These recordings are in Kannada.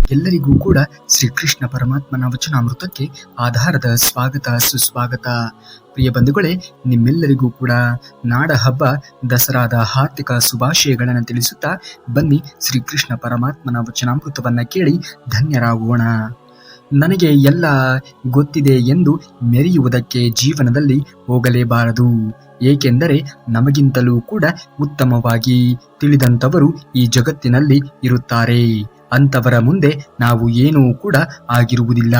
ಎಲ್ಲರಿಗೂ ಕೂಡ ಶ್ರೀಕೃಷ್ಣ ಪರಮಾತ್ಮನ ವಚನಾಮೃತಕ್ಕೆ ಆಧಾರದ ಸ್ವಾಗತ ಸುಸ್ವಾಗತ. ಪ್ರಿಯ ಬಂಧುಗಳೇ, ನಿಮ್ಮೆಲ್ಲರಿಗೂ ಕೂಡ ನಾಡ ಹಬ್ಬ ದಸರಾದ ಹಾರ್ದಿಕ ಶುಭಾಶಯಗಳನ್ನು ತಿಳಿಸುತ್ತಾ ಬನ್ನಿ ಶ್ರೀಕೃಷ್ಣ ಪರಮಾತ್ಮನ ವಚನಾಮೃತವನ್ನ ಕೇಳಿ ಧನ್ಯರಾಗೋಣ. ನನಗೆ ಎಲ್ಲ ಗೊತ್ತಿದೆ ಎಂದು ಮೆರೆಯುವುದಕ್ಕೆ ಜೀವನದಲ್ಲಿ ಹೋಗಲೇಬಾರದು. ಏಕೆಂದರೆ ನಮಗಿಂತಲೂ ಕೂಡ ಉತ್ತಮವಾಗಿ ತಿಳಿದಂಥವರು ಈ ಜಗತ್ತಿನಲ್ಲಿ ಇರುತ್ತಾರೆ. ಅಂತವರ ಮುಂದೆ ನಾವು ಏನೂ ಕೂಡ ಆಗಿರುವುದಿಲ್ಲ.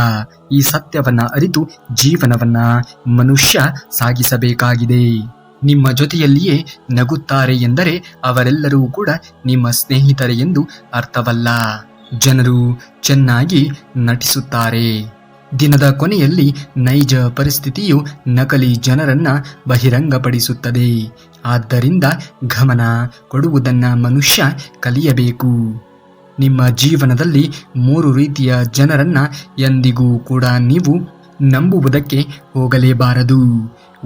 ಈ ಸತ್ಯವನ್ನ ಅರಿತು ಜೀವನವನ್ನ ಮನುಷ್ಯ ಸಾಗಿಸಬೇಕಾಗಿದೆ. ನಿಮ್ಮ ಜೊತೆಯಲ್ಲಿಯೇ ನಗುತ್ತಾರೆ ಎಂದರೆ ಅವರೆಲ್ಲರೂ ಕೂಡ ನಿಮ್ಮ ಸ್ನೇಹಿತರೆ ಎಂದು ಅರ್ಥವಲ್ಲ. ಜನರು ಚೆನ್ನಾಗಿ ನಟಿಸುತ್ತಾರೆ. ದಿನದ ಕೊನೆಯಲ್ಲಿ ನೈಜ ಪರಿಸ್ಥಿತಿಯು ನಕಲಿ ಜನರನ್ನ ಬಹಿರಂಗಪಡಿಸುತ್ತದೆ. ಆದ್ದರಿಂದ ಗಮನ ಕೊಡುವುದನ್ನ ಮನುಷ್ಯ ಕಲಿಯಬೇಕು. ನಿಮ್ಮ ಜೀವನದಲ್ಲಿ 3 ರೀತಿಯ ಜನರನ್ನ ಎಂದಿಗೂ ಕೂಡ ನೀವು ನಂಬುವುದಕ್ಕೆ ಹೋಗಲೇಬಾರದು.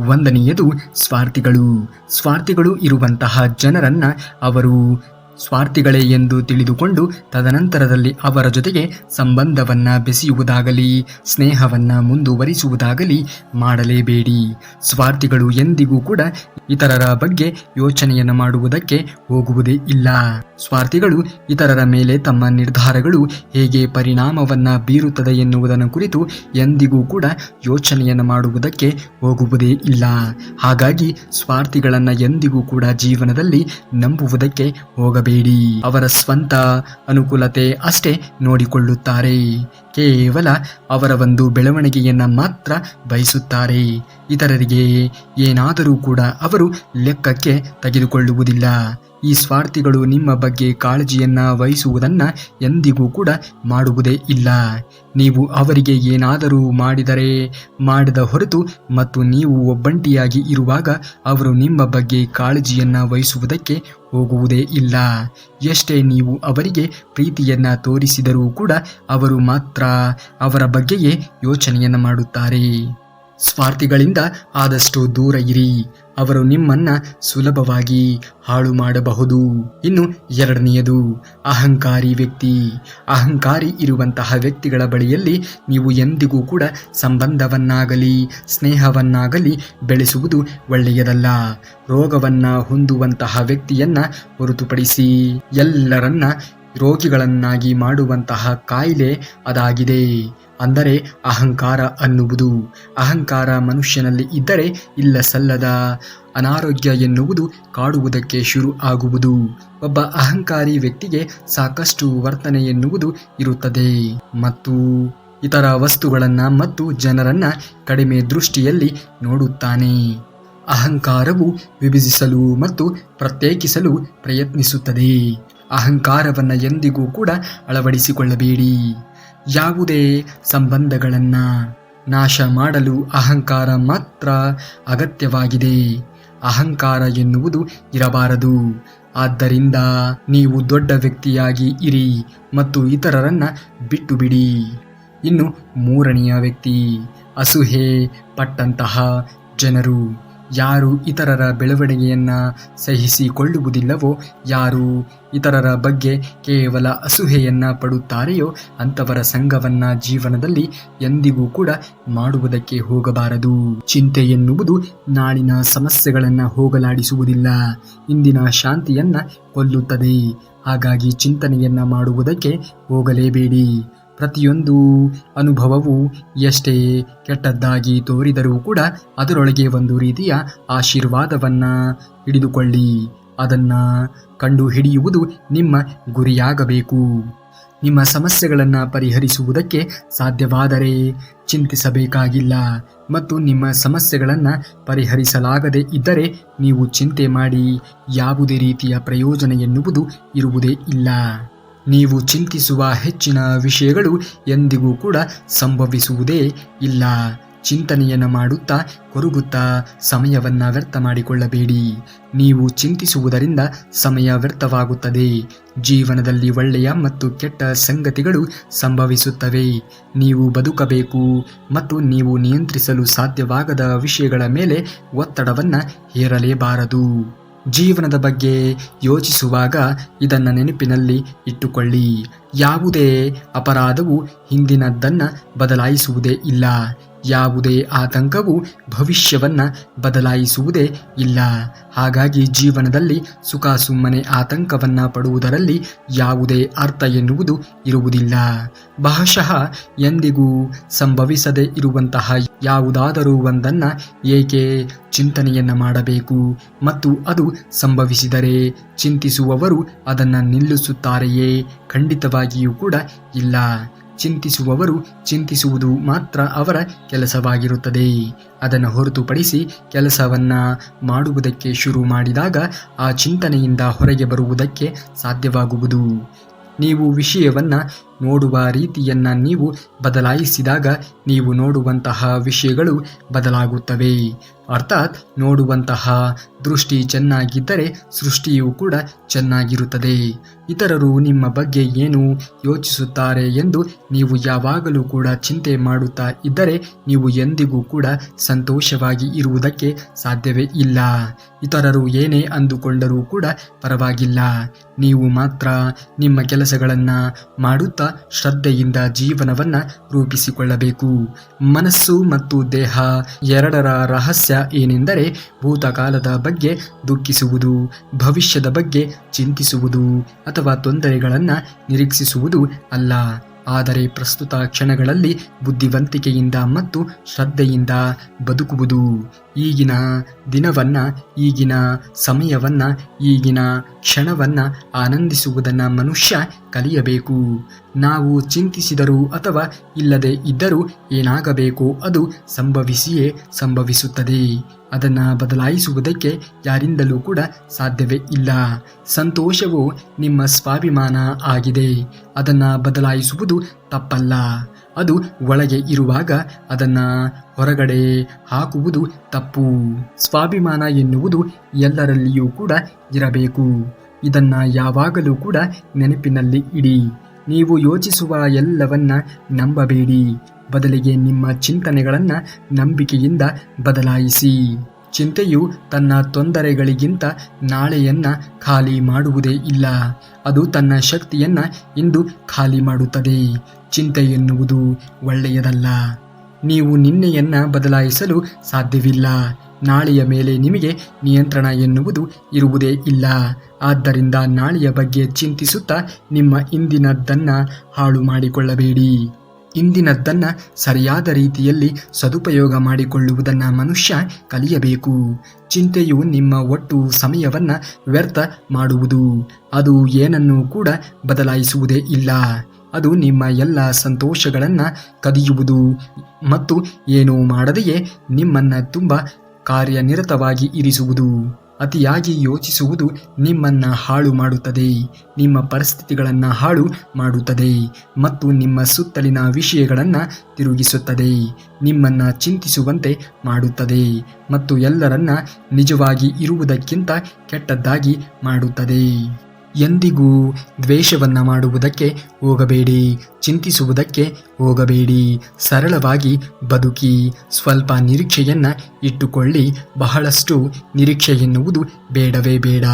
1ನೇಯದು ಸ್ವಾರ್ಥಿಗಳು ಇರುವಂತಹ ಜನರನ್ನ ಅವರು ಸ್ವಾರ್ಥಿಗಳೇ ಎಂದು ತಿಳಿದುಕೊಂಡು ತದನಂತರದಲ್ಲಿ ಅವರ ಜೊತೆಗೆ ಸಂಬಂಧವನ್ನ ಬೆಸೆಯುವುದಾಗಲಿ ಸ್ನೇಹವನ್ನ ಮುಂದುವರಿಸುವುದಾಗಲಿ ಮಾಡಲೇಬೇಡಿ. ಸ್ವಾರ್ಥಿಗಳು ಎಂದಿಗೂ ಕೂಡ ಇತರರ ಬಗ್ಗೆ ಯೋಚನೆಯನ್ನು ಮಾಡುವುದಕ್ಕೆ ಹೋಗುವುದೇ ಇಲ್ಲ. ಸ್ವಾರ್ಥಿಗಳು ಇತರರ ಮೇಲೆ ತಮ್ಮ ನಿರ್ಧಾರಗಳು ಹೇಗೆ ಪರಿಣಾಮವನ್ನ ಬೀರುತ್ತದೆ ಎನ್ನುವುದನ್ನು ಕುರಿತು ಎಂದಿಗೂ ಕೂಡ ಯೋಚನೆಯನ್ನು ಮಾಡುವುದಕ್ಕೆ ಹೋಗುವುದೇ ಇಲ್ಲ. ಹಾಗಾಗಿ ಸ್ವಾರ್ಥಿಗಳನ್ನ ಎಂದಿಗೂ ಕೂಡ ಜೀವನದಲ್ಲಿ ನಂಬುವುದಕ್ಕೆ ಹೋಗಬೇಡಿ. ಅವರ ಸ್ವಂತ ಅನುಕೂಲತೆ ಅಷ್ಟೇ ನೋಡಿಕೊಳ್ಳುತ್ತಾರೆ. ಕೇವಲ ಅವರ ಒಂದು ಬೆಳವಣಿಗೆಯನ್ನ ಮಾತ್ರ ಬಯಸುತ್ತಾರೆ. ಇತರರಿಗೆ ಏನಾದರೂ ಕೂಡ ಅವರು ಲೆಕ್ಕಕ್ಕೆ ತೆಗೆದುಕೊಳ್ಳುವುದಿಲ್ಲ. ಈ ಸ್ವಾರ್ಥಿಗಳು ನಿಮ್ಮ ಬಗ್ಗೆ ಕಾಳಜಿಯನ್ನ ವಹಿಸುವುದನ್ನ ಎಂದಿಗೂ ಕೂಡ ಮಾಡುವುದೇ ಇಲ್ಲ. ನೀವು ಅವರಿಗೆ ಏನಾದರೂ ಮಾಡದ ಹೊರತು ಮತ್ತು ನೀವು ಒಬ್ಬಂಟಿಯಾಗಿ ಇರುವಾಗ ಅವರು ನಿಮ್ಮ ಬಗ್ಗೆ ಕಾಳಜಿಯನ್ನ ವಹಿಸುವುದಕ್ಕೆ ಹೋಗುವುದೇ ಇಲ್ಲ. ಎಷ್ಟೇ ನೀವು ಅವರಿಗೆ ಪ್ರೀತಿಯನ್ನ ತೋರಿಸಿದರೂ ಕೂಡ ಅವರು ಮಾತ್ರ ಅವರ ಬಗ್ಗೆಯೇ ಯೋಚನೆಯನ್ನ ಮಾಡುತ್ತಾರೆ. ಸ್ವಾರ್ಥಿಗಳಿಂದ ಆದಷ್ಟು ದೂರ ಇರಿ. ಅವರು ನಿಮ್ಮನ್ನ ಸುಲಭವಾಗಿ ಹಾಳು ಮಾಡಬಹುದು. ಇನ್ನು 2ನೇಯದು ಅಹಂಕಾರಿ ಇರುವಂತಹ ವ್ಯಕ್ತಿಗಳ ಬಳಿಯಲ್ಲಿ ನೀವು ಎಂದಿಗೂ ಕೂಡ ಸಂಬಂಧವನ್ನಾಗಲಿ ಸ್ನೇಹವನ್ನಾಗಲಿ ಬೆಳೆಸುವುದು ಒಳ್ಳೆಯದಲ್ಲ. ರೋಗವನ್ನ ಹೊಂದುವಂತಹ ವ್ಯಕ್ತಿಯನ್ನ ಹೊರತುಪಡಿಸಿ ಎಲ್ಲರನ್ನ ರೋಗಿಗಳನ್ನಾಗಿ ಮಾಡುವಂತಹ ಕಾಯಿಲೆ ಅದಾಗಿದೆ. ಅಂದರೆ ಅಹಂಕಾರ ಅನ್ನುವುದು. ಅಹಂಕಾರ ಮನುಷ್ಯನಲ್ಲಿ ಇದ್ದರೆ ಇಲ್ಲ ಸಲ್ಲದ ಅನಾರೋಗ್ಯ ಎನ್ನುವುದು ಕಾಡುವುದಕ್ಕೆ ಶುರು ಆಗುವುದು. ಒಬ್ಬ ಅಹಂಕಾರಿ ವ್ಯಕ್ತಿಗೆ ಸಾಕಷ್ಟು ವರ್ತನೆ ಎನ್ನುವುದು ಇರುತ್ತದೆ ಮತ್ತು ಇತರ ವಸ್ತುಗಳನ್ನ ಮತ್ತು ಜನರನ್ನ ಕಡಿಮೆ ದೃಷ್ಟಿಯಲ್ಲಿ ನೋಡುತ್ತಾನೆ. ಅಹಂಕಾರವು ವಿಭಜಿಸಲು ಮತ್ತು ಪ್ರತ್ಯೇಕಿಸಲು ಪ್ರಯತ್ನಿಸುತ್ತದೆ. ಅಹಂಕಾರವನ್ನ ಎಂದಿಗೂ ಕೂಡ ಅಳವಡಿಸಿಕೊಳ್ಳಬೇಡಿ. ಯಾವುದೇ ಸಂಬಂಧಗಳನ್ನ ನಾಶ ಮಾಡಲು ಅಹಂಕಾರ ಮಾತ್ರ ಅಗತ್ಯವಾಗಿದೆ. ಅಹಂಕಾರ ಎನ್ನುವುದು ಇರಬಾರದು. ಆದ್ದರಿಂದ ನೀವು ದೊಡ್ಡ ವ್ಯಕ್ತಿಯಾಗಿ ಇರಿ ಮತ್ತು ಇತರರನ್ನ ಬಿಟ್ಟು ಬಿಡಿ. ಇನ್ನು 3ನೇಯ ವ್ಯಕ್ತಿ ಅಸೂಹೆ ಪಟ್ಟಂತಹ ಜನರು. ಯಾರು ಇತರರ ಬೆಳವಣಿಗೆಯನ್ನ ಸಹಿಸಿಕೊಳ್ಳುವುದಿಲ್ಲವೋ, ಯಾರು ಇತರರ ಬಗ್ಗೆ ಕೇವಲ ಅಸೂಹೆಯನ್ನ ಪಡುತ್ತಾರೆಯೋ ಅಂಥವರ ಸಂಘವನ್ನ ಜೀವನದಲ್ಲಿ ಎಂದಿಗೂ ಕೂಡ ಮಾಡುವುದಕ್ಕೆ ಹೋಗಬಾರದು. ಚಿಂತೆ ಎನ್ನುವುದು ನಾಳಿನ ಸಮಸ್ಯೆಗಳನ್ನ ಹೋಗಲಾಡಿಸುವುದಿಲ್ಲ, ಇಂದಿನ ಶಾಂತಿಯನ್ನ ಕೊಲ್ಲುತ್ತದೆ. ಹಾಗಾಗಿ ಚಿಂತನೆಯನ್ನ ಮಾಡುವುದಕ್ಕೆ ಹೋಗಲೇಬೇಡಿ. ಪ್ರತಿಯೊಂದು ಅನುಭವವು ಎಷ್ಟೇ ಕೆಟ್ಟದ್ದಾಗಿ ತೋರಿದರೂ ಕೂಡ ಅದರೊಳಗೆ ಒಂದು ರೀತಿಯ ಆಶೀರ್ವಾದವನ್ನ ಹಿಡಿದುಕೊಳ್ಳಿ. ಅದನ್ನ ಕಂಡು ಹಿಡಿಯುವುದು ನಿಮ್ಮ ಗುರಿಯಾಗಬೇಕು. ನಿಮ್ಮ ಸಮಸ್ಯೆಗಳನ್ನು ಪರಿಹರಿಸುವುದಕ್ಕೆ ಸಾಧ್ಯವಾದರೆ ಚಿಂತಿಸಬೇಕಾಗಿಲ್ಲ ಮತ್ತು ನಿಮ್ಮ ಸಮಸ್ಯೆಗಳನ್ನು ಪರಿಹರಿಸಲಾಗದೇ ಇದ್ದರೆ ನೀವು ಚಿಂತೆ ಮಾಡಿ ಯಾವುದೇ ರೀತಿಯ ಪ್ರಯೋಜನ ಎನ್ನುವುದು ಇರುವುದೇ ಇಲ್ಲ. ನೀವು ಚಿಂತಿಸುವ ಹೆಚ್ಚಿನ ವಿಷಯಗಳು ಎಂದಿಗೂ ಕೂಡ ಸಂಭವಿಸುವುದೇ ಇಲ್ಲ. ಚಿಂತನೆಯನ್ನು ಮಾಡುತ್ತಾ ಕೊರಗುತ್ತಾ ಸಮಯವನ್ನ ವ್ಯರ್ಥ ಮಾಡಿಕೊಳ್ಳಬೇಡಿ. ನೀವು ಚಿಂತಿಸುವುದರಿಂದ ಸಮಯ ವ್ಯರ್ಥವಾಗುತ್ತದೆ. ಜೀವನದಲ್ಲಿ ಒಳ್ಳೆಯ ಮತ್ತು ಕೆಟ್ಟ ಸಂಗತಿಗಳು ಸಂಭವಿಸುತ್ತವೆ. ನೀವು ಬದುಕಬೇಕು ಮತ್ತು ನೀವು ನಿಯಂತ್ರಿಸಲು ಸಾಧ್ಯವಾಗದ ವಿಷಯಗಳ ಮೇಲೆ ಒತ್ತಡವನ್ನ ಹೇರಲೇಬಾರದು. ಜೀವನದ ಬಗ್ಗೆ ಯೋಚಿಸುವಾಗ ಇದನ್ನು ನೆನಪಿನಲ್ಲಿ ಇಟ್ಟುಕೊಳ್ಳಿ. ಯಾವುದೇ ಅಪರಾಧವು ಹಿಂದಿನದ್ದನ್ನು ಬದಲಾಯಿಸುವುದೇ ಇಲ್ಲ. ಯಾವುದೇ ಆತಂಕವು ಭವಿಷ್ಯವನ್ನು ಬದಲಾಯಿಸುವುದೇ ಇಲ್ಲ. ಹಾಗಾಗಿ ಜೀವನದಲ್ಲಿ ಸುಖ ಸುಮ್ಮನೆ ಆತಂಕವನ್ನು ಪಡುವುದರಲ್ಲಿ ಯಾವುದೇ ಅರ್ಥ ಎನ್ನುವುದು ಇರುವುದಿಲ್ಲ. ಬಹುಶಃ ಎಂದಿಗೂ ಸಂಭವಿಸದೇ ಇರುವಂತಹ ಯಾವುದಾದರೂ ಒಂದನ್ನು ಏಕೆ ಚಿಂತನೆಯನ್ನು ಮಾಡಬೇಕು ಮತ್ತು ಅದು ಸಂಭವಿಸಿದರೆ ಚಿಂತಿಸುವವರು ಅದನ್ನು ನಿಲ್ಲಿಸುತ್ತಾರೆಯೇ? ಖಂಡಿತವಾಗಿಯೂ ಕೂಡ ಇಲ್ಲ. ಚಿಂತಿಸುವವರು ಚಿಂತಿಸುವುದು ಮಾತ್ರ ಅವರ ಕೆಲಸವಾಗಿರುತ್ತದೆ. ಅದನ್ನು ಹೊರತುಪಡಿಸಿ ಕೆಲಸವನ್ನು ಮಾಡುವುದಕ್ಕೆ ಶುರು ಮಾಡಿದಾಗ ಆ ಚಿಂತನೆಯಿಂದ ಹೊರಗೆ ಬರುವುದಕ್ಕೆ ಸಾಧ್ಯವಾಗುವುದು. ನೀವು ವಿಷಯವನ್ನು ನೋಡುವ ರೀತಿಯನ್ನು ನೀವು ಬದಲಾಯಿಸಿದಾಗ ನೀವು ನೋಡುವಂತಹ ವಿಷಯಗಳು ಬದಲಾಗುತ್ತವೆ. ಅರ್ಥಾತ್ ನೋಡುವಂತಹ ದೃಷ್ಟಿ ಚೆನ್ನಾಗಿದ್ದರೆ ಸೃಷ್ಟಿಯೂ ಕೂಡ ಚೆನ್ನಾಗಿರುತ್ತದೆ. ಇತರರು ನಿಮ್ಮ ಬಗ್ಗೆ ಏನು ಯೋಚಿಸುತ್ತಾರೆ ಎಂದು ನೀವು ಯಾವಾಗಲೂ ಕೂಡ ಚಿಂತೆ ಮಾಡುತ್ತಾ ಇದ್ದರೆ ನೀವು ಎಂದಿಗೂ ಕೂಡ ಸಂತೋಷವಾಗಿ ಇರುವುದಕ್ಕೆ ಸಾಧ್ಯವೇ ಇಲ್ಲ. ಇತರರು ಏನೇ ಅಂದುಕೊಂಡರೂ ಕೂಡ ಪರವಾಗಿಲ್ಲ. ನೀವು ಮಾತ್ರ ನಿಮ್ಮ ಕೆಲಸಗಳನ್ನು ಮಾಡುತ್ತಾ ಶ್ರದ್ಧೆಯಿಂದ ಜೀವನವನ್ನು ರೂಪಿಸಿಕೊಳ್ಳಬೇಕು. ಮನಸ್ಸು ಮತ್ತು ದೇಹ ಎರಡರ ರಹಸ್ಯ ಏನೆಂದರೆ ಭೂತಕಾಲದ ಬಗ್ಗೆ ದುಃಖಿಸುವುದು, ಭವಿಷ್ಯದ ಬಗ್ಗೆ ಚಿಂತಿಸುವುದು ಅಥವಾ ತೊಂದರೆಗಳನ್ನು ನಿರೀಕ್ಷಿಸುವುದು ಅಲ್ಲ. ಆದರೆ ಪ್ರಸ್ತುತ ಕ್ಷಣಗಳಲ್ಲಿ ಬುದ್ಧಿವಂತಿಕೆಯಿಂದ ಮತ್ತು ಶ್ರದ್ಧೆಯಿಂದ ಬದುಕುವುದು. ಈಗಿನ ದಿನವನ್ನು, ಈಗಿನ ಸಮಯವನ್ನು, ಈಗಿನ ಕ್ಷಣವನ್ನು ಆನಂದಿಸುವುದನ್ನು ಮನುಷ್ಯ ಕಲಿಯಬೇಕು. ನಾವು ಚಿಂತಿಸಿದರೂ ಅಥವಾ ಇಲ್ಲದೆ ಇದ್ದರೂ ಏನಾಗಬೇಕೋ ಅದು ಸಂಭವಿಸಿಯೇ ಸಂಭವಿಸುತ್ತದೆ. ಅದನ್ನು ಬದಲಾಯಿಸುವುದಕ್ಕೆ ಯಾರಿಂದಲೂ ಕೂಡ ಸಾಧ್ಯವೇ ಇಲ್ಲ. ಸಂತೋಷವು ನಿಮ್ಮ ಸ್ವಾಭಿಮಾನ ಆಗಿದೆ. ಅದನ್ನು ಬದಲಾಯಿಸುವುದು ತಪ್ಪಲ್ಲ. ಅದು ಒಳಗೆ ಇರುವಾಗ ಅದನ್ನು ಹೊರಗಡೆ ಹಾಕುವುದು ತಪ್ಪು. ಸ್ವಾಭಿಮಾನ ಎನ್ನುವುದು ಎಲ್ಲರಲ್ಲಿಯೂ ಕೂಡ ಇರಬೇಕು. ಇದನ್ನು ಯಾವಾಗಲೂ ಕೂಡ ನೆನಪಿನಲ್ಲಿ ಇಡಿ. ನೀವು ಯೋಚಿಸುವ ಎಲ್ಲವನ್ನ ನಂಬಬೇಡಿ. ಬದಲಿಗೆ ನಿಮ್ಮ ಚಿಂತನೆಗಳನ್ನು ನಂಬಿಕೆಯಿಂದ ಬದಲಾಯಿಸಿ. ಚಿಂತೆಯು ತನ್ನ ತೊಂದರೆಗಳಿಗಿಂತ ನಾಳೆಯನ್ನು ಖಾಲಿ ಮಾಡುವುದೇ ಇಲ್ಲ. ಅದು ತನ್ನ ಶಕ್ತಿಯನ್ನು ಇಂದು ಖಾಲಿ ಮಾಡುತ್ತದೆ. ಚಿಂತೆ ಎನ್ನುವುದು ಒಳ್ಳೆಯದಲ್ಲ. ನೀವು ನಿನ್ನೆಯನ್ನು ಬದಲಾಯಿಸಲು ಸಾಧ್ಯವಿಲ್ಲ. ನಾಳೆಯ ಮೇಲೆ ನಿಮಗೆ ನಿಯಂತ್ರಣ ಎನ್ನುವುದು ಇರುವುದೇ ಇಲ್ಲ. ಆದ್ದರಿಂದ ನಾಳೆಯ ಬಗ್ಗೆ ಚಿಂತಿಸುತ್ತಾ ನಿಮ್ಮ ಇಂದಿನದ್ದನ್ನು ಹಾಳು ಮಾಡಿಕೊಳ್ಳಬೇಡಿ. ಇಂದಿನದ್ದನ್ನು ಸರಿಯಾದ ರೀತಿಯಲ್ಲಿ ಸದುಪಯೋಗ ಮಾಡಿಕೊಳ್ಳುವುದನ್ನು ಮನುಷ್ಯ ಕಲಿಯಬೇಕು. ಚಿಂತೆಯು ನಿಮ್ಮ ಒಟ್ಟು ಸಮಯವನ್ನು ವ್ಯರ್ಥ ಮಾಡುವುದು. ಅದು ಏನನ್ನೂ ಕೂಡ ಬದಲಾಯಿಸುವುದೇ ಇಲ್ಲ. ಅದು ನಿಮ್ಮ ಎಲ್ಲ ಸಂತೋಷಗಳನ್ನು ಕದಿಯುವುದು ಮತ್ತು ಏನೂ ಮಾಡದೆಯೇ ನಿಮ್ಮನ್ನು ತುಂಬ ಕಾರ್ಯನಿರತವಾಗಿ ಇರಿಸುವುದು. ಅತಿಯಾಗಿ ಯೋಚಿಸುವುದು ನಿಮ್ಮನ್ನು ಹಾಳು ಮಾಡುತ್ತದೆ, ನಿಮ್ಮ ಪರಿಸ್ಥಿತಿಗಳನ್ನು ಹಾಳು ಮಾಡುತ್ತದೆ ಮತ್ತು ನಿಮ್ಮ ಸುತ್ತಲಿನ ವಿಷಯಗಳನ್ನು ತಿರುಗಿಸುತ್ತದೆ. ನಿಮ್ಮನ್ನು ಚಿಂತಿಸುವಂತೆ ಮಾಡುತ್ತದೆ ಮತ್ತು ಎಲ್ಲರನ್ನ ನಿಜವಾಗಿ ಇರುವುದಕ್ಕಿಂತ ಕೆಟ್ಟದ್ದಾಗಿ ಮಾಡುತ್ತದೆ. ಎಂದಿಗೂ ದ್ವೇಷವನ್ನು ಮಾಡುವುದಕ್ಕೆ ಹೋಗಬೇಡಿ. ಚಿಂತಿಸುವುದಕ್ಕೆ ಹೋಗಬೇಡಿ. ಸರಳವಾಗಿ ಬದುಕಿ. ಸ್ವಲ್ಪ ನಿರೀಕ್ಷೆಯನ್ನು ಇಟ್ಟುಕೊಳ್ಳಿ. ಬಹಳಷ್ಟು ನಿರೀಕ್ಷೆ ಎನ್ನುವುದು ಬೇಡವೇ ಬೇಡ.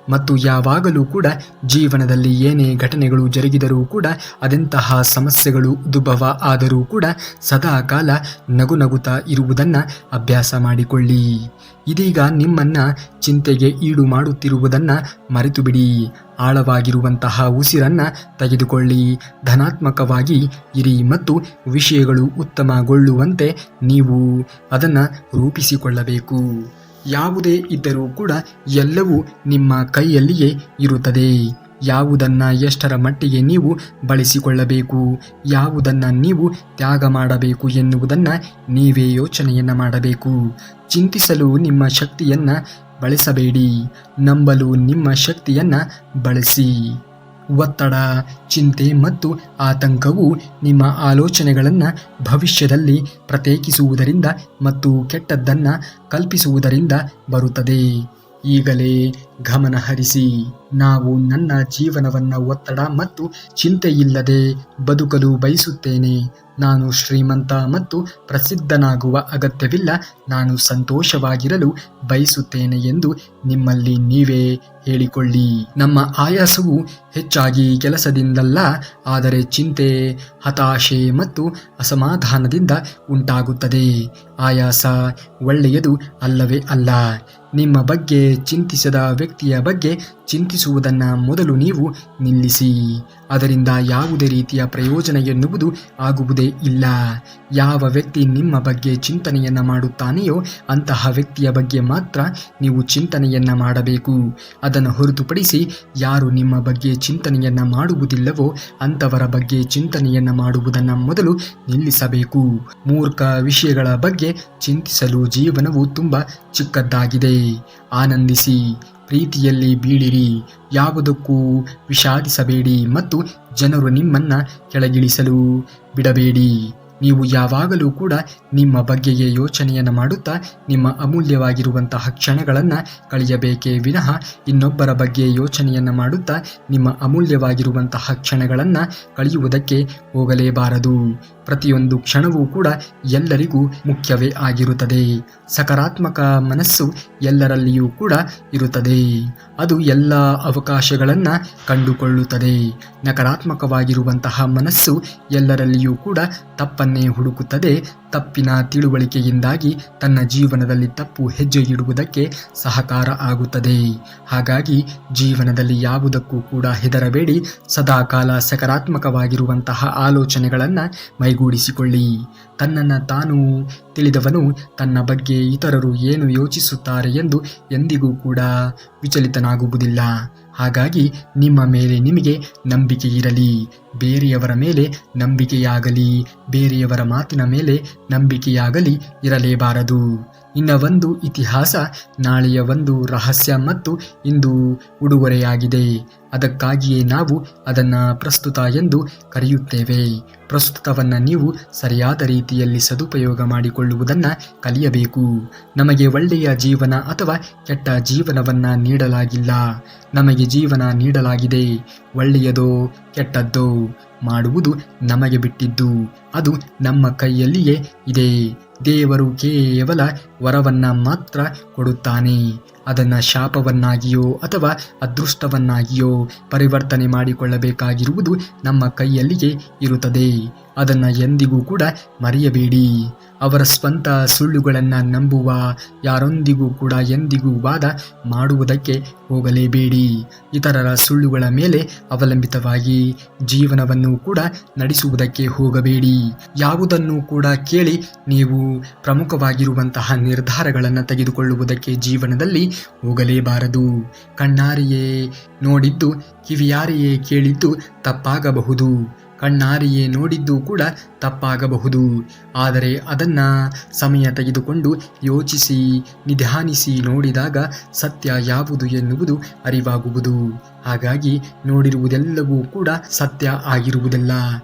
ಮತ್ತು ಯಾವಾಗಲೂ ಕೂಡ ಜೀವನದಲ್ಲಿ ಏನೇ ಘಟನೆಗಳು ಜರುಗಿದರೂ ಕೂಡ, ಅದೆಂತಹ ಸಮಸ್ಯೆಗಳು ಉದ್ಭವ ಆದರೂ ಕೂಡ ಸದಾ ಕಾಲ ನಗು ನಗುತ್ತಾ ಇರುವುದನ್ನು ಅಭ್ಯಾಸ ಮಾಡಿಕೊಳ್ಳಿ. ಇದೀಗ ನಿಮ್ಮನ್ನು ಚಿಂತೆಗೆ ಈಡು ಮಾಡುತ್ತಿರುವುದನ್ನು ಮರೆತು ಬಿಡಿ. ಆಳವಾಗಿರುವಂತಹ ಉಸಿರನ್ನು ತೆಗೆದುಕೊಳ್ಳಿ. ಧನಾತ್ಮಕವಾಗಿ ಇರಿ ಮತ್ತು ವಿಷಯಗಳು ಉತ್ತಮಗೊಳ್ಳುವಂತೆ ನೀವು ಅದನ್ನು ರೂಪಿಸಿಕೊಳ್ಳಬೇಕು. ಯಾವುದೇ ಇದ್ದರೂ ಕೂಡ ಎಲ್ಲವೂ ನಿಮ್ಮ ಕೈಯಲ್ಲಿಯೇ ಇರುತ್ತದೆ. ಯಾವುದನ್ನು ಎಷ್ಟರ ಮಟ್ಟಿಗೆ ನೀವು ಬಳಸಿಕೊಳ್ಳಬೇಕು, ಯಾವುದನ್ನು ನೀವು ತ್ಯಾಗ ಮಾಡಬೇಕು ಎನ್ನುವುದನ್ನು ನೀವೇ ಯೋಚನೆಯನ್ನು ಮಾಡಬೇಕು. ಚಿಂತಿಸಲು ನಿಮ್ಮ ಶಕ್ತಿಯನ್ನು ಬಳಸಬೇಡಿ. ನಂಬಲು ನಿಮ್ಮ ಶಕ್ತಿಯನ್ನು ಬಳಸಿ. ಒತ್ತಡ, ಚಿಂತೆ ಮತ್ತು ಆತಂಕವು ನಿಮ್ಮ ಆಲೋಚನೆಗಳನ್ನು ಭವಿಷ್ಯದಲ್ಲಿ ಪ್ರತ್ಯೇಕಿಸುವುದರಿಂದ ಮತ್ತು ಕೆಟ್ಟದ್ದನ್ನು ಕಲ್ಪಿಸುವುದರಿಂದ ಬರುತ್ತದೆ. ಈಗಲೇ ಗಮನ ಹರಿಸಿ. ನಾವು ನನ್ನ ಜೀವನವನ್ನ ಒತ್ತಡ ಮತ್ತು ಚಿಂತೆಯಿಲ್ಲದೆ ಬದುಕಲು ಬಯಸುತ್ತೇನೆ. ನಾನು ಶ್ರೀಮಂತ ಮತ್ತು ಪ್ರಸಿದ್ಧನಾಗುವ ಅಗತ್ಯವಿಲ್ಲ. ನಾನು ಸಂತೋಷವಾಗಿರಲು ಬಯಸುತ್ತೇನೆ ಎಂದು ನಿಮ್ಮಲ್ಲಿ ನೀವೇ ಹೇಳಿಕೊಳ್ಳಿ. ನಮ್ಮ ಆಯಾಸವು ಹೆಚ್ಚಾಗಿ ಕೆಲಸದಿಂದಲ್ಲ, ಆದರೆ ಚಿಂತೆ, ಹತಾಶೆ ಮತ್ತು ಅಸಮಾಧಾನದಿಂದ ಉಂಟಾಗುತ್ತದೆ. ಆಯಾಸ ಒಳ್ಳೆಯದು ಅಲ್ಲವೇ ಅಲ್ಲ. ನಿಮ್ಮ ಬಗ್ಗೆ ಚಿಂತಿಸದ ವ್ಯಕ್ತಿಯ ಬಗ್ಗೆ ಚಿಂತಿಸುವುದನ್ನು ಮೊದಲು ನೀವು ನಿಲ್ಲಿಸಿ. ಅದರಿಂದ ಯಾವುದೇ ರೀತಿಯ ಪ್ರಯೋಜನ ಎನ್ನುವುದು ಆಗುವುದೇ ಇಲ್ಲ. ಯಾವ ವ್ಯಕ್ತಿ ನಿಮ್ಮ ಬಗ್ಗೆ ಚಿಂತನೆಯನ್ನ ಮಾಡುತ್ತಾನೆಯೋ ಅಂತಹ ವ್ಯಕ್ತಿಯ ಬಗ್ಗೆ ಮಾತ್ರ ನೀವು ಚಿಂತನೆಯನ್ನ ಮಾಡಬೇಕು. ಅದನ್ನು ಹೊರತುಪಡಿಸಿ ಯಾರು ನಿಮ್ಮ ಬಗ್ಗೆ ಚಿಂತನೆಯನ್ನ ಮಾಡುವುದಿಲ್ಲವೋ ಅಂಥವರ ಬಗ್ಗೆ ಚಿಂತನೆಯನ್ನ ಮಾಡುವುದನ್ನು ಮೊದಲು ನಿಲ್ಲಿಸಬೇಕು. ಮೂರ್ಖ ವಿಷಯಗಳ ಬಗ್ಗೆ ಚಿಂತಿಸಲು ಜೀವನವು ತುಂಬ ಚಿಕ್ಕದ್ದಾಗಿದೆ. ಆನಂದಿಸಿ, ಪ್ರೀತಿಯಲ್ಲಿ ಬೀಳಿರಿ, ಯಾವುದಕ್ಕೂ ವಿಷಾದಿಸಬೇಡಿ ಮತ್ತು ಜನರು ನಿಮ್ಮನ್ನ ಕೆಳಗಿಳಿಸಲು ಬಿಡಬೇಡಿ. ನೀವು ಯಾವಾಗಲೂ ಕೂಡ ನಿಮ್ಮ ಬಗ್ಗೆಯೇ ಯೋಚನೆಯನ್ನು ಮಾಡುತ್ತಾ ನಿಮ್ಮ ಅಮೂಲ್ಯವಾಗಿರುವಂತಹ ಕ್ಷಣಗಳನ್ನು ಕಳೆಯಬೇಕೇ ವಿನಃ ಇನ್ನೊಬ್ಬರ ಬಗ್ಗೆ ಯೋಚನೆಯನ್ನು ಮಾಡುತ್ತಾ ನಿಮ್ಮ ಅಮೂಲ್ಯವಾಗಿರುವಂತಹ ಕ್ಷಣಗಳನ್ನು ಕಳೆಯುವುದಕ್ಕೆ ಹೋಗಲೇಬಾರದು. ಪ್ರತಿಯೊಂದು ಕ್ಷಣವೂ ಕೂಡ ಎಲ್ಲರಿಗೂ ಮುಖ್ಯವೇ ಆಗಿರುತ್ತದೆ. ಸಕಾರಾತ್ಮಕ ಮನಸ್ಸು ಎಲ್ಲರಲ್ಲಿಯೂ ಕೂಡ ಇರುತ್ತದೆ. ಅದು ಎಲ್ಲ ಅವಕಾಶಗಳನ್ನು ಕಂಡುಕೊಳ್ಳುತ್ತದೆ. ನಕಾರಾತ್ಮಕವಾಗಿರುವಂತಹ ಮನಸ್ಸು ಎಲ್ಲರಲ್ಲಿಯೂ ಕೂಡ ತಪ್ಪನ್ನೇ ಹುಡುಕುತ್ತದೆ. ತಪ್ಪಿನ ತಿಳುವಳಿಕೆಯಿಂದಾಗಿ ತನ್ನ ಜೀವನದಲ್ಲಿ ತಪ್ಪು ಹೆಜ್ಜೆ ಇಡುವುದಕ್ಕೆ ಸಹಕಾರ ಆಗುತ್ತದೆ. ಹಾಗಾಗಿ ಜೀವನದಲ್ಲಿ ಯಾವುದಕ್ಕೂ ಕೂಡ ಹೆದರಬೇಡಿ. ಸದಾಕಾಲ ಸಕಾರಾತ್ಮಕವಾಗಿರುವಂತಹ ಆಲೋಚನೆಗಳನ್ನು ಮೈಗೂಡಿಸಿಕೊಳ್ಳಿ. ತನ್ನನ್ನು ತಾನು ತಿಳಿದವನು ತನ್ನ ಬಗ್ಗೆ ಇತರರು ಏನು ಯೋಚಿಸುತ್ತಾರೆ ಎಂದು ಎಂದಿಗೂ ಕೂಡ ವಿಚಲಿತನಾಗುವುದಿಲ್ಲ. ಹಾಗಾಗಿ ನಿಮ್ಮ ಮೇಲೆ ನಿಮಗೆ ನಂಬಿಕೆ ಇರಲಿ. ಬೇರೆಯವರ ಮೇಲೆ ನಂಬಿಕೆಯಾಗಲಿ, ಬೇರೆಯವರ ಮಾತಿನ ಮೇಲೆ ನಂಬಿಕೆಯಾಗಲಿ ಇರಲೇಬಾರದು. ಇನ್ನ ಒಂದು ಇತಿಹಾಸ, ನಾಳೆಯ ಒಂದು ರಹಸ್ಯ ಮತ್ತು ಇಂದು ಉಡುಗೊರೆಯಾಗಿದೆ. ಅದಕ್ಕಾಗಿಯೇ ನಾವು ಅದನ್ನು ಪ್ರಸ್ತುತ ಎಂದು ಕರೆಯುತ್ತೇವೆ. ಪ್ರಸ್ತುತವನ್ನು ನೀವು ಸರಿಯಾದ ರೀತಿಯಲ್ಲಿ ಸದುಪಯೋಗ ಮಾಡಿಕೊಳ್ಳುವುದನ್ನು ಕಲಿಯಬೇಕು. ನಮಗೆ ಒಳ್ಳೆಯ ಜೀವನ ಅಥವಾ ಕೆಟ್ಟ ಜೀವನವನ್ನು ನೀಡಲಾಗಿಲ್ಲ. ನಮಗೆ ಜೀವನ ನೀಡಲಾಗಿದೆ. ಒಳ್ಳೆಯದೋ ಕೆಟ್ಟದ್ದೋ ಮಾಡುವುದು ನಮಗೆ ಬಿಟ್ಟಿದ್ದು. ಅದು ನಮ್ಮ ಕೈಯಲ್ಲಿಯೇ ಇದೆ. ದೇವರು ಕೇವಲ ವರವನ್ನ ಮಾತ್ರ ಕೊಡುತ್ತಾನೆ. ಅದನ್ನು ಶಾಪವನ್ನಾಗಿಯೋ ಅಥವಾ ಅದೃಷ್ಟವನ್ನಾಗಿಯೋ ಪರಿವರ್ತನೆ ಮಾಡಿಕೊಳ್ಳಬೇಕಾಗಿರುವುದು ನಮ್ಮ ಕೈಯಲ್ಲಿಯೇ ಇರುತ್ತದೆ. ಅದನ್ನು ಎಂದಿಗೂ ಕೂಡ ಮರೆಯಬೇಡಿ. ಅವರ ಸ್ವಂತ ಸುಳ್ಳುಗಳನ್ನು ನಂಬುವ ಯಾರೊಂದಿಗೂ ಕೂಡ ಎಂದಿಗೂ ವಾದ ಮಾಡುವುದಕ್ಕೆ ಹೋಗಲೇಬೇಡಿ. ಇತರರ ಸುಳ್ಳುಗಳ ಮೇಲೆ ಅವಲಂಬಿತವಾಗಿ ಜೀವನವನ್ನು ಕೂಡ ನಡೆಸುವುದಕ್ಕೆ ಹೋಗಬೇಡಿ. ಯಾವುದನ್ನು ಕೂಡ ಕೇಳಿ ನೀವು ಪ್ರಮುಖವಾಗಿರುವಂತಹ ನಿರ್ಧಾರಗಳನ್ನು ತೆಗೆದುಕೊಳ್ಳುವುದಕ್ಕೆ ಜೀವನದಲ್ಲಿ ಹೋಗಲೇಬಾರದು. ಕಣ್ಣಾರೆಯೇ ನೋಡಿದ್ದು ಕಿವಿಯಾರೆಯೇ ಕೇಳಿದ್ದು ತಪ್ಪಾಗಬಹುದು. ಕಣ್ಣಾರೆಯೇ ನೋಡಿದ್ದು ಕೂಡ ತಪ್ಪಾಗಬಹುದು. ಆದರೆ ಅದನ್ನು ಸಮಯ ತೆಗೆದುಕೊಂಡು ಯೋಚಿಸಿ ನಿಧಾನಿಸಿ ನೋಡಿದಾಗ ಸತ್ಯ ಯಾವುದು ಎನ್ನುವುದು ಅರಿವಾಗುವುದು. ಹಾಗಾಗಿ ನೋಡಿರುವುದೆಲ್ಲವೂ ಕೂಡ ಸತ್ಯ ಆಗಿರುವುದಿಲ್ಲ,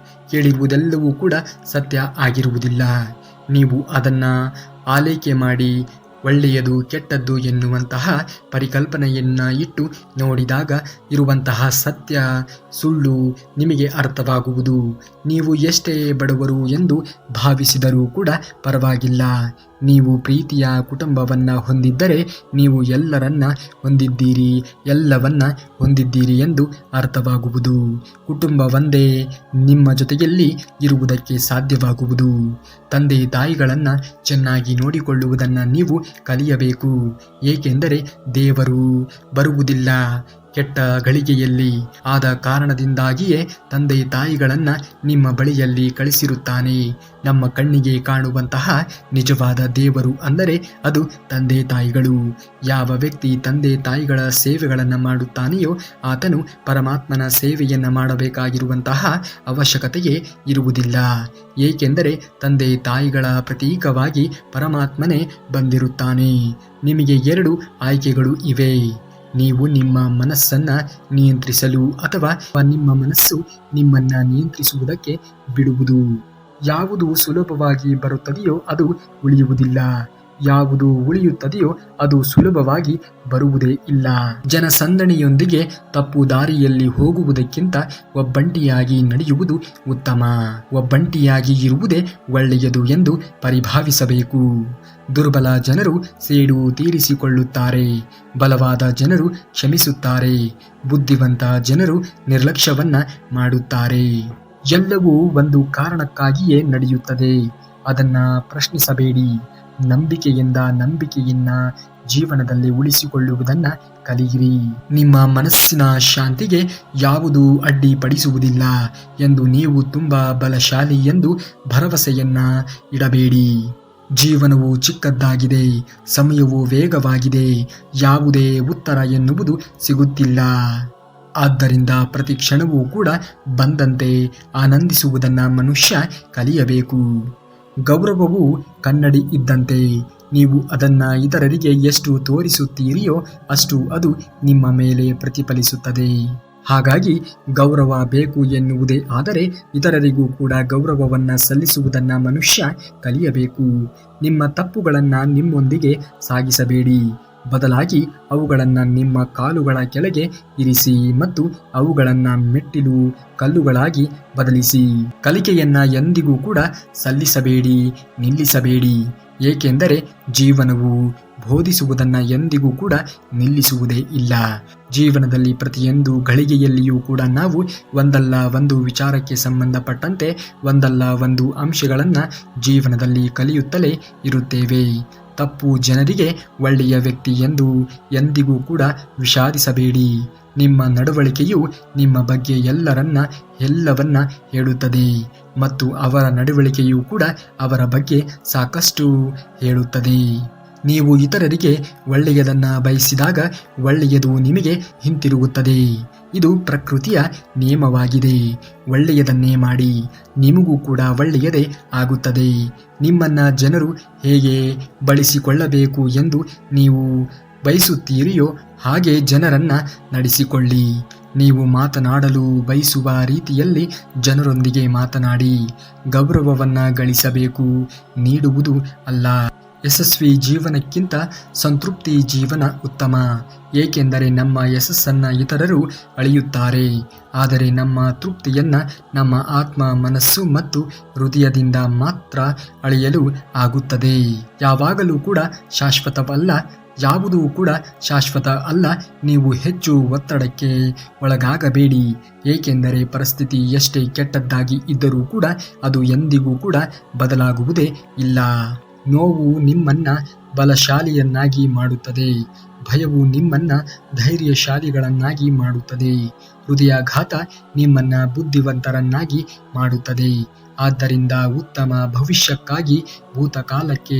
ಕೇಳಿರುವುದೆಲ್ಲವೂ ಕೂಡ ಸತ್ಯ ಆಗಿರುವುದಿಲ್ಲ. ನೀವು ಅದನ್ನು ಆಲೈಕೆ ಮಾಡಿ ಒಳ್ಳೆಯದು ಕೆಟ್ಟದ್ದು ಎನ್ನುವಂತಹ ಪರಿಕಲ್ಪನೆಯನ್ನು ಇಟ್ಟು ನೋಡಿದಾಗ ಇರುವಂತಹ ಸತ್ಯ ಸುಳ್ಳು ನಿಮಗೆ ಅರ್ಥವಾಗುವುದು. ನೀವು ಎಷ್ಟೇ ಬಡವರು ಎಂದು ಭಾವಿಸಿದರೂ ಕೂಡ ಪರವಾಗಿಲ್ಲ. ನೀವು ಪ್ರೀತಿಯ ಕುಟುಂಬವನ್ನು ಹೊಂದಿದ್ದರೆ ನೀವು ಎಲ್ಲರನ್ನ ಹೊಂದಿದ್ದೀರಿ, ಎಲ್ಲವನ್ನ ಹೊಂದಿದ್ದೀರಿ ಎಂದು ಅರ್ಥವಾಗುವುದು. ಕುಟುಂಬ ಒಂದೇ ನಿಮ್ಮ ಜೊತೆಯಲ್ಲಿ ಇರುವುದಕ್ಕೆ ಸಾಧ್ಯವಾಗುವುದು. ತಂದೆ ತಾಯಿಗಳನ್ನು ಚೆನ್ನಾಗಿ ನೋಡಿಕೊಳ್ಳುವುದನ್ನು ನೀವು ಕಲಿಯಬೇಕು. ಏಕೆಂದರೆ ದೇವರು ಬರುವುದಿಲ್ಲ ಕೆಟ್ಟ ಗಳಿಗೆಯಲ್ಲಿ. ಆದ ಕಾರಣದಿಂದಾಗಿಯೇ ತಂದೆ ತಾಯಿಗಳನ್ನು ನಿಮ್ಮ ಬಳಿಯಲ್ಲಿ ಕಳಿಸಿರುತ್ತಾನೆ. ನಮ್ಮ ಕಣ್ಣಿಗೆ ಕಾಣುವಂತಹ ನಿಜವಾದ ದೇವರು ಅಂದರೆ ಅದು ತಂದೆ ತಾಯಿಗಳು. ಯಾವ ವ್ಯಕ್ತಿ ತಂದೆ ತಾಯಿಗಳ ಸೇವೆಗಳನ್ನು ಮಾಡುತ್ತಾನೆಯೋ ಆತನು ಪರಮಾತ್ಮನ ಸೇವೆಯನ್ನು ಮಾಡಬೇಕಾಗಿರುವಂತಹ ಅವಶ್ಯಕತೆಯೇ ಇರುವುದಿಲ್ಲ. ಏಕೆಂದರೆ ತಂದೆ ತಾಯಿಗಳ ಪ್ರತೀಕವಾಗಿ ಪರಮಾತ್ಮನೇ ಬಂದಿರುತ್ತಾನೆ. ನಿಮಗೆ 2 ಆಯ್ಕೆಗಳು ಇವೆ. ನೀವು ನಿಮ್ಮ ಮನಸ್ಸನ್ನು ನಿಯಂತ್ರಿಸಲು ಅಥವಾ ನಿಮ್ಮ ಮನಸ್ಸು ನಿಮ್ಮನ್ನು ನಿಯಂತ್ರಿಸುವುದಕ್ಕೆ ಬಿಡುವುದು. ಯಾವುದು ಸುಲಭವಾಗಿ ಬರುತ್ತದೆಯೋ ಅದು ಉಳಿಯುವುದಿಲ್ಲ. ಯಾವುದು ಉಳಿಯುತ್ತದೆಯೋ ಅದು ಸುಲಭವಾಗಿ ಬರುವುದೇ ಇಲ್ಲ. ಜನಸಂದಣಿಯೊಂದಿಗೆ ತಪ್ಪು ದಾರಿಯಲ್ಲಿ ಹೋಗುವುದಕ್ಕಿಂತ ಒಬ್ಬಂಟಿಯಾಗಿ ನಡೆಯುವುದು ಉತ್ತಮ. ಒಬ್ಬಂಟಿಯಾಗಿ ಇರುವುದೇ ಒಳ್ಳೆಯದು ಎಂದು ಪರಿಭಾವಿಸಬೇಕು. ದುರ್ಬಲ ಜನರು ಸೇಡು ತೀರಿಸಿಕೊಳ್ಳುತ್ತಾರೆ. ಬಲವಾದ ಜನರು ಕ್ಷಮಿಸುತ್ತಾರೆ. ಬುದ್ಧಿವಂತ ಜನರು ನಿರ್ಲಕ್ಷ್ಯವನ್ನ ಮಾಡುತ್ತಾರೆ. ಎಲ್ಲವೂ ಒಂದು ಕಾರಣಕ್ಕಾಗಿಯೇ ನಡೆಯುತ್ತದೆ. ಅದನ್ನ ಪ್ರಶ್ನಿಸಬೇಡಿ. ನಂಬಿಕೆಯನ್ನ ಜೀವನದಲ್ಲಿ ಉಳಿಸಿಕೊಳ್ಳುವುದನ್ನ ಕಲಿಯಿರಿ. ನಿಮ್ಮ ಮನಸ್ಸಿನ ಶಾಂತಿಗೆ ಯಾವುದು ಅಡ್ಡಿಪಡಿಸುವುದಿಲ್ಲ ಎಂದು ನೀವು ತುಂಬಾ ಬಲಶಾಲಿ ಎಂದು ಭರವಸೆಯನ್ನ ಇಡಬೇಡಿ. ಜೀವನವು ಚಿಕ್ಕದ್ದಾಗಿದೆ. ಸಮಯವು ವೇಗವಾಗಿದೆ. ಯಾವುದೇ ಉತ್ತರ ಎನ್ನುವುದು ಸಿಗುತ್ತಿಲ್ಲ. ಆದ್ದರಿಂದ ಪ್ರತಿ ಕ್ಷಣವೂ ಕೂಡ ಬಂದಂತೆ ಆನಂದಿಸುವುದನ್ನ ಮನುಷ್ಯ ಕಲಿಯಬೇಕು. ಗೌರವವು ಕನ್ನಡಿ ಇದ್ದಂತೆ. ನೀವು ಅದನ್ನ ಇತರರಿಗೆ ಎಷ್ಟು ತೋರಿಸುತ್ತೀರಿಯೋ ಅಷ್ಟು ಅದು ನಿಮ್ಮ ಮೇಲೆ ಪ್ರತಿಫಲಿಸುತ್ತದೆ. ಹಾಗಾಗಿ ಗೌರವ ಬೇಕು ಎನ್ನುವುದೇ ಆದರೆ ಇತರರಿಗೂ ಕೂಡ ಗೌರವವನ್ನ ಸಲ್ಲಿಸುವುದನ್ನ ಮನುಷ್ಯ ಕಲಿಯಬೇಕು. ನಿಮ್ಮ ತಪ್ಪುಗಳನ್ನ ನಿಮ್ಮೊಂದಿಗೆ ಸಾಗಿಸಬೇಡಿ. ಬದಲಾಗಿ ಅವುಗಳನ್ನು ನಿಮ್ಮ ಕಾಲುಗಳ ಕೆಳಗೆ ಇರಿಸಿ ಮತ್ತು ಅವುಗಳನ್ನು ಮೆಟ್ಟಿಲು ಕಲ್ಲುಗಳಾಗಿ ಬದಲಿಸಿ. ಕಲಿಕೆಯನ್ನ ಎಂದಿಗೂ ಕೂಡ ಸಲ್ಲಿಸಬೇಡಿ, ನಿಲ್ಲಿಸಬೇಡಿ. ಏಕೆಂದರೆ ಜೀವನವು ಬೋಧಿಸುವುದನ್ನ ಎಂದಿಗೂ ಕೂಡ ನಿಲ್ಲಿಸುವುದೇ ಇಲ್ಲ. ಜೀವನದಲ್ಲಿ ಪ್ರತಿಯೊಂದು ಗಳಿಗೆಯಲ್ಲಿಯೂ ಕೂಡ ನಾವು ಒಂದಲ್ಲ ಒಂದು ವಿಚಾರಕ್ಕೆ ಸಂಬಂಧಪಟ್ಟಂತೆ ಒಂದಲ್ಲ ಒಂದು ಅಂಶಗಳನ್ನು ಜೀವನದಲ್ಲಿ ಕಲಿಯುತ್ತಲೇ ಇರುತ್ತೇವೆ. ತಪ್ಪು ಜನರಿಗೆ ಒಳ್ಳೆಯ ವ್ಯಕ್ತಿ ಎಂದು ಎಂದಿಗೂ ಕೂಡ ವಿಷಾದಿಸಬೇಡಿ. ನಿಮ್ಮ ನಡವಳಿಕೆಯು ನಿಮ್ಮ ಬಗ್ಗೆ ಎಲ್ಲವನ್ನ ಹೇಳುತ್ತದೆ ಮತ್ತು ಅವರ ನಡವಳಿಕೆಯೂ ಕೂಡ ಅವರ ಬಗ್ಗೆ ಸಾಕಷ್ಟು ಹೇಳುತ್ತದೆ. ನೀವು ಇತರರಿಗೆ ಒಳ್ಳೆಯದನ್ನ ಬಯಸಿದಾಗ ಒಳ್ಳೆಯದು ನಿಮಗೆ ಹಿಂತಿರುಗುತ್ತದೆ. ಇದು ಪ್ರಕೃತಿಯ ನಿಯಮವಾಗಿದೆ. ಒಳ್ಳೆಯದನ್ನೇ ಮಾಡಿ, ನಿಮಗೂ ಕೂಡ ಒಳ್ಳೆಯದೇ ಆಗುತ್ತದೆ. ನಿಮ್ಮನ್ನ ಜನರು ಹೇಗೆ ಬಳಸಿಕೊಳ್ಳಬೇಕು ಎಂದು ನೀವು ಬಯಸುತ್ತೀರಿಯೋ ಹಾಗೆ ಜನರನ್ನ ನಡೆಸಿಕೊಳ್ಳಿ. ನೀವು ಮಾತನಾಡಲು ಬಯಸುವ ರೀತಿಯಲ್ಲಿ ಜನರೊಂದಿಗೆ ಮಾತನಾಡಿ. ಗೌರವವನ್ನ ಗಳಿಸಬೇಕು, ನೀಡುವುದು ಅಲ್ಲ. ಯಶಸ್ವಿ ಜೀವನಕ್ಕಿಂತ ಸಂತೃಪ್ತಿ ಜೀವನ ಉತ್ತಮ. ಏಕೆಂದರೆ ನಮ್ಮ ಯಶಸ್ಸನ್ನ ಇತರರು ಅಳೆಯುತ್ತಾರೆ, ಆದರೆ ನಮ್ಮ ತೃಪ್ತಿಯನ್ನ ನಮ್ಮ ಆತ್ಮ, ಮನಸ್ಸು ಮತ್ತು ಹೃದಯದಿಂದ ಮಾತ್ರ ಅಳೆಯಲು ಆಗುತ್ತದೆ. ಯಾವಾಗಲೂ ಕೂಡ ಶಾಶ್ವತವಲ್ಲ, ಯಾವುದೂ ಕೂಡ ಶಾಶ್ವತ ಅಲ್ಲ. ನೀವು ಹೆಚ್ಚು ಒತ್ತಡಕ್ಕೆ ಒಳಗಾಗಬೇಡಿ. ಏಕೆಂದರೆ ಪರಿಸ್ಥಿತಿ ಎಷ್ಟೇ ಕೆಟ್ಟದ್ದಾಗಿ ಇದ್ದರೂ ಕೂಡ ಅದು ಎಂದಿಗೂ ಕೂಡ ಬದಲಾಗುವುದೇ ಇಲ್ಲ. ನೋವು ನಿಮ್ಮನ್ನ ಬಲಶಾಲಿಯನ್ನಾಗಿ ಮಾಡುತ್ತದೆ. ಭಯವು ನಿಮ್ಮನ್ನ ಧೈರ್ಯಶಾಲಿಗಳನ್ನಾಗಿ ಮಾಡುತ್ತದೆ. ಹೃದಯಾಘಾತ ನಿಮ್ಮನ್ನ ಬುದ್ಧಿವಂತರನ್ನಾಗಿ ಮಾಡುತ್ತದೆ. ಆದ್ದರಿಂದ ಉತ್ತಮ ಭವಿಷ್ಯಕ್ಕಾಗಿ ಭೂತಕಾಲಕ್ಕೆ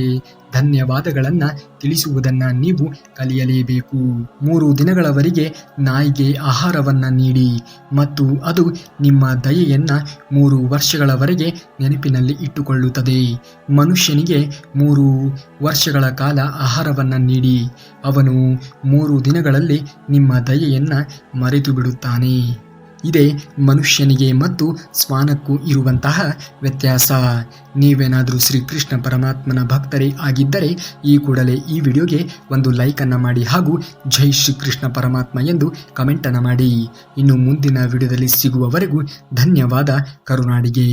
ಧನ್ಯವಾದಗಳನ್ನು ತಿಳಿಸುವುದನ್ನು ನೀವು ಕಲಿಯಲೇಬೇಕು. 3 ದಿನಗಳವರೆಗೆ ನಾಯಿಗೆ ಆಹಾರವನ್ನು ನೀಡಿ ಮತ್ತು ಅದು ನಿಮ್ಮ ದಯೆಯನ್ನು 3 ವರ್ಷಗಳವರೆಗೆ ನೆನಪಿನಲ್ಲಿ ಇಟ್ಟುಕೊಳ್ಳುತ್ತದೆ. ಮನುಷ್ಯನಿಗೆ 3 ವರ್ಷಗಳ ಕಾಲ ಆಹಾರವನ್ನು ನೀಡಿ, ಅವನು 3 ದಿನಗಳಲ್ಲಿ ನಿಮ್ಮ ದಯೆಯನ್ನು ಮರೆತು ಬಿಡುತ್ತಾನೆ. ಇದೇ ಮನುಷ್ಯನಿಗೆ ಮತ್ತು ಶ್ವಾನಕ್ಕೂ ಇರುವಂತಹ ವ್ಯತ್ಯಾಸ. ನೀವೇನಾದರೂ ಶ್ರೀಕೃಷ್ಣ ಪರಮಾತ್ಮನ ಭಕ್ತರೇ ಆಗಿದ್ದರೆ ಈ ಕೂಡಲೇ ಈ ವಿಡಿಯೋಗೆ ಒಂದು ಲೈಕನ್ನು ಮಾಡಿ ಹಾಗೂ ಜೈ ಶ್ರೀಕೃಷ್ಣ ಪರಮಾತ್ಮ ಎಂದು ಕಮೆಂಟನ್ನು ಮಾಡಿ. ಇನ್ನು ಮುಂದಿನ ವಿಡಿಯೋದಲ್ಲಿ ಸಿಗುವವರೆಗೂ ಧನ್ಯವಾದ. ಕರುನಾಡಿಗೆ.